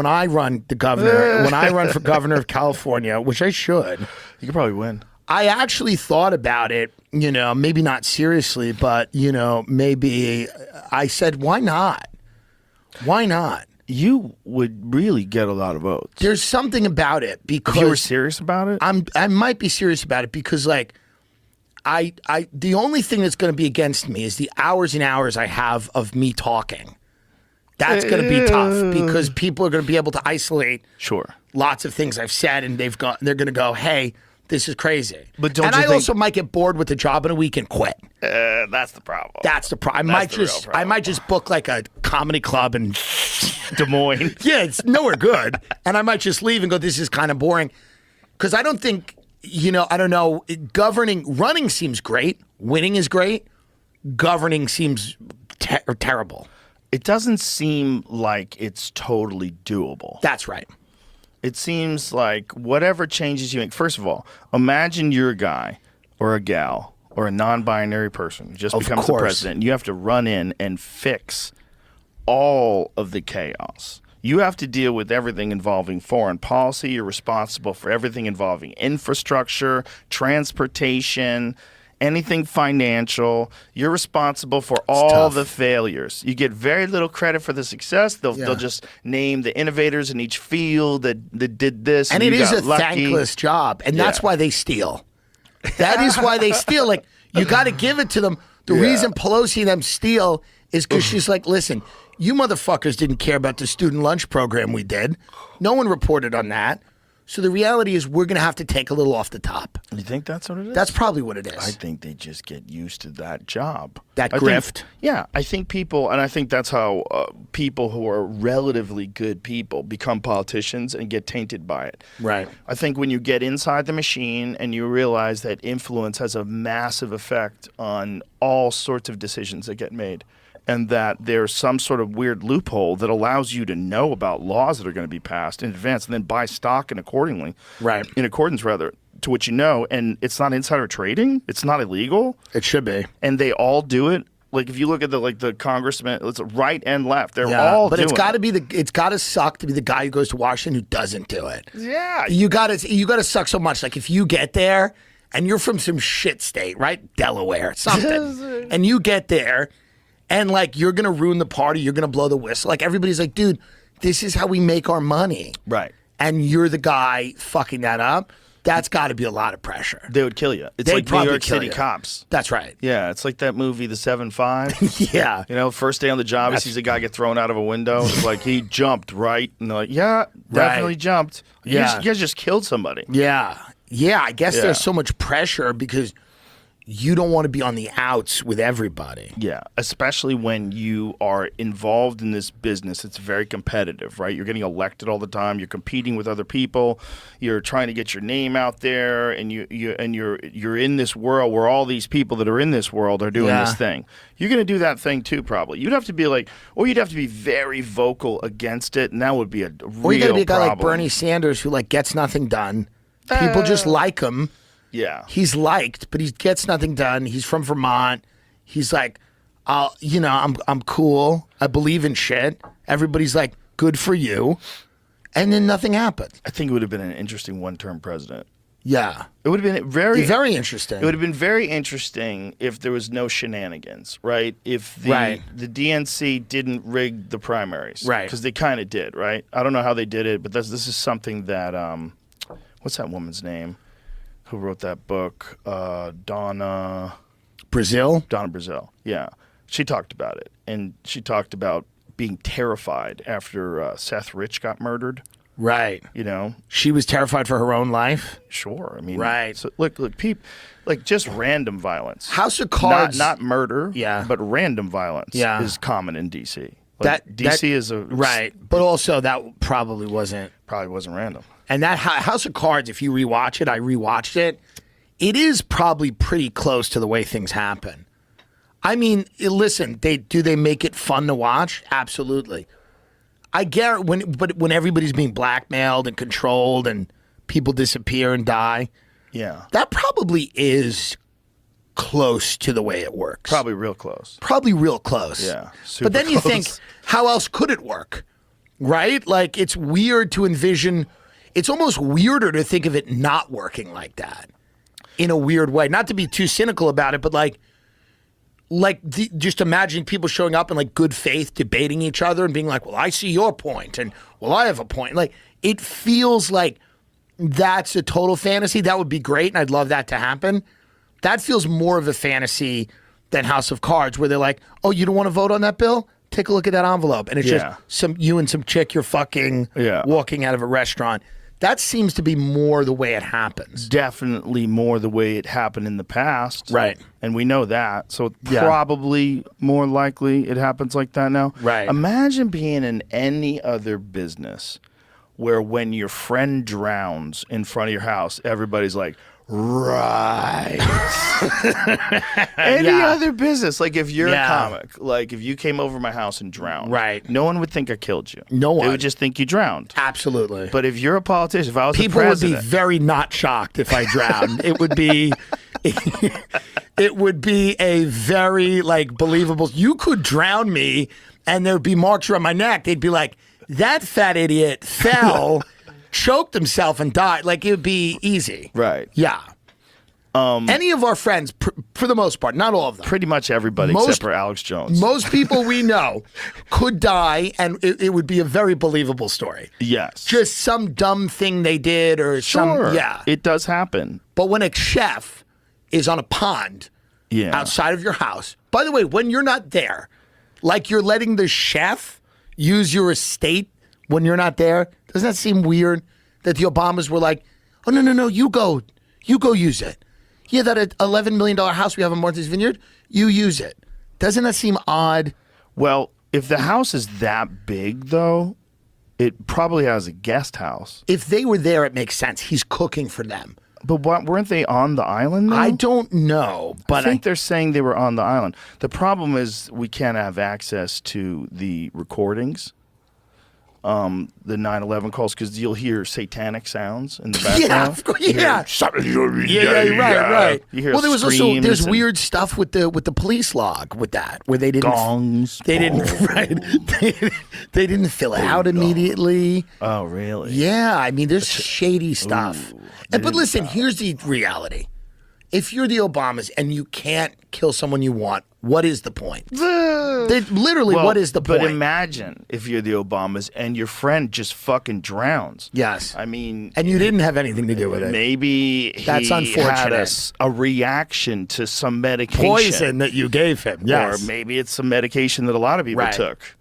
when I run the governor, when I run for governor of California, which I should, You could probably win. I actually thought about it, you know, maybe not seriously, but, you know, maybe I said, why not? Why not? You would really get a lot of votes. There's something about it because If you were serious about it? I might be serious about it because like the only thing that's going to be against me is the hours and hours I have of me talking. That's going to be tough because people are going to be able to isolate lots of things I've said, and they're going to go, hey, this is crazy. But don't and you I think... also might get bored with the job in a week and quit. That's the problem. That's the problem. I might just book like a comedy club in Des Moines. Yeah, it's nowhere good. And I might just leave and go, this is kind of boring. Because I don't think, you know, I don't know, running seems great. Winning is great. Governing seems terrible. It doesn't seem like it's totally doable. That's right. It seems like whatever changes you make. First of all, imagine you're a guy or a gal or a non-binary person who just becomes the president. You have to run in and fix all of the chaos. You have to deal with everything involving foreign policy. You're responsible for everything involving infrastructure, transportation, anything financial. You're responsible for all the failures. You get very little credit for the success. They'll just name the innovators in each field that did this. And it is a thankless job. And that's why they steal. That is why they steal. Like, you got to give it to them. The reason Pelosi and them steal is because she's like, listen, you motherfuckers didn't care about the student lunch program we did. No one reported on that. So the reality is we're going to have to take a little off the top. You think that's what it is? That's probably what it is. I think they just get used to that job. That grift? I think people, and I think that's how people who are relatively good people become politicians and get tainted by it. Right. I think when you get inside the machine and you realize that influence has a massive effect on all sorts of decisions that get made, and that there's some sort of weird loophole that allows you to know about laws that are going to be passed in advance and then buy stock in accordance to what you know. And it's not insider trading. It's not illegal. It should be. And they all do it. Like if you look at the congressmen, it's right and left. They're all doing it. But it's got to suck to be the guy who goes to Washington who doesn't do it. Yeah. You got to suck so much. Like if you get there and you're from some shit state, right? Delaware, something. And you get there and like you're going to ruin the party, you're going to blow the whistle. Like everybody's like, dude, this is how we make our money. Right. And you're the guy fucking that up. That's got to be a lot of pressure. They would kill you. It's like New York City cops. That's right. Yeah, it's like that movie, The 7-5. Yeah. You know, first day on the job, he sees a guy get thrown out of a window. It's like, he jumped, right? And they're like, yeah, definitely jumped. Yeah. You guys just killed somebody. Yeah. Yeah, I guess there's so much pressure because you don't want to be on the outs with everybody. Yeah, especially when you are involved in this business. It's very competitive, right? You're getting elected all the time. You're competing with other people. You're trying to get your name out there, and you're in this world where all these people that are in this world are doing this thing. You're going to do that thing too, probably. You'd have to be you'd have to be very vocal against it, and that would be a real problem. Or you got to be a guy like Bernie Sanders who gets nothing done. People just like him. Yeah. He's liked, but he gets nothing done. He's from Vermont. He's like, I'm cool. I believe in shit. Everybody's like, good for you. And then nothing happened. I think it would have been an interesting one-term president. Yeah. It would have been very interesting. It would have been very interesting if there was no shenanigans, right? If the DNC didn't rig the primaries. Right. Because they kind of did, right? I don't know how they did it, but this is something that, what's that woman's name? Who wrote that book? Donna Brazile? Donna Brazile, yeah. She talked about it. And she talked about being terrified after Seth Rich got murdered. Right. You know? She was terrified for her own life? Sure. I mean, right. So look, just random violence. House of Cards. Not murder, but random violence is common in D.C. D.C. is a... Right. But also that probably wasn't random. And that House of Cards, if you rewatch it, I rewatched it, it is probably pretty close to the way things happen. I mean, listen, do they make it fun to watch? Absolutely. I guarantee when everybody's being blackmailed and controlled and people disappear and die, that probably is close to the way it works. Probably real close. Probably real close. Yeah. But then you think, how else could it work? right? Like, it's weird to envision. It's almost weirder to think of it not working like that in a weird way. Not to be too cynical about it, but just imagining people showing up in like good faith, debating each other and being like, well, I see your point and well, I have a point. Like, it feels like that's a total fantasy. That would be great. And I'd love that to happen. That feels more of a fantasy than House of Cards, where they're like, oh, you don't want to vote on that bill? Take a look at that envelope. And it's just you and some chick you're fucking walking out of a restaurant. That seems to be more the way it happens. Definitely more the way it happened in the past. Right. And we know that. So probably more likely it happens like that now. Right. Imagine being in any other business where when your friend drowns in front of your house, everybody's like, right. Any other business, like if you're a comic, like if you came over my house and drowned, right? No one would think I killed you. No one. They would just think you drowned. Absolutely. But if you're a politician, if I was people the president, would be very not shocked if I drowned. It would be, it would be a very like believable. You could drown me, and there would be marks around my neck. They'd be like, that fat idiot fell. Choked himself and died. Like, it would be easy. Right. Yeah. Any of our friends, for the most part, not all of them. Pretty much everybody except for Alex Jones. Most people we know could die, and it would be a very believable story. Yes. Just some dumb thing they did or some, It does happen. But when a chef is on a pond outside of your house, by the way, when you're not there, like you're letting the chef use your estate when you're not there, doesn't that seem weird that the Obamas were like, oh, no, you go use it. Yeah, that $11 million house we have in Martha's Vineyard, you use it. Doesn't that seem odd? Well, if the house is that big, though, it probably has a guest house. If they were there, it makes sense. He's cooking for them. But weren't they on the island, though? I don't know. But I think they're saying they were on the island. The problem is we can't have access to the recordings. The 9/11 calls, because you'll hear satanic sounds in the background. Right. You hear well, there was also there's weird stuff with the police log with that, where they didn't gongs. They didn't fill it out immediately. Oh, really? Yeah, I mean, there's shady stuff. But listen, here's the reality: if you're the Obamas and you can't kill someone you want, what is the point? What is the point? But imagine if you're the Obamas and your friend just fucking drowns. Yes. I mean... And you didn't have anything to do with it. Maybe That's unfortunate. Had a reaction to some medication. Poison that you gave him, yes. Or maybe it's some medication that a lot of people took.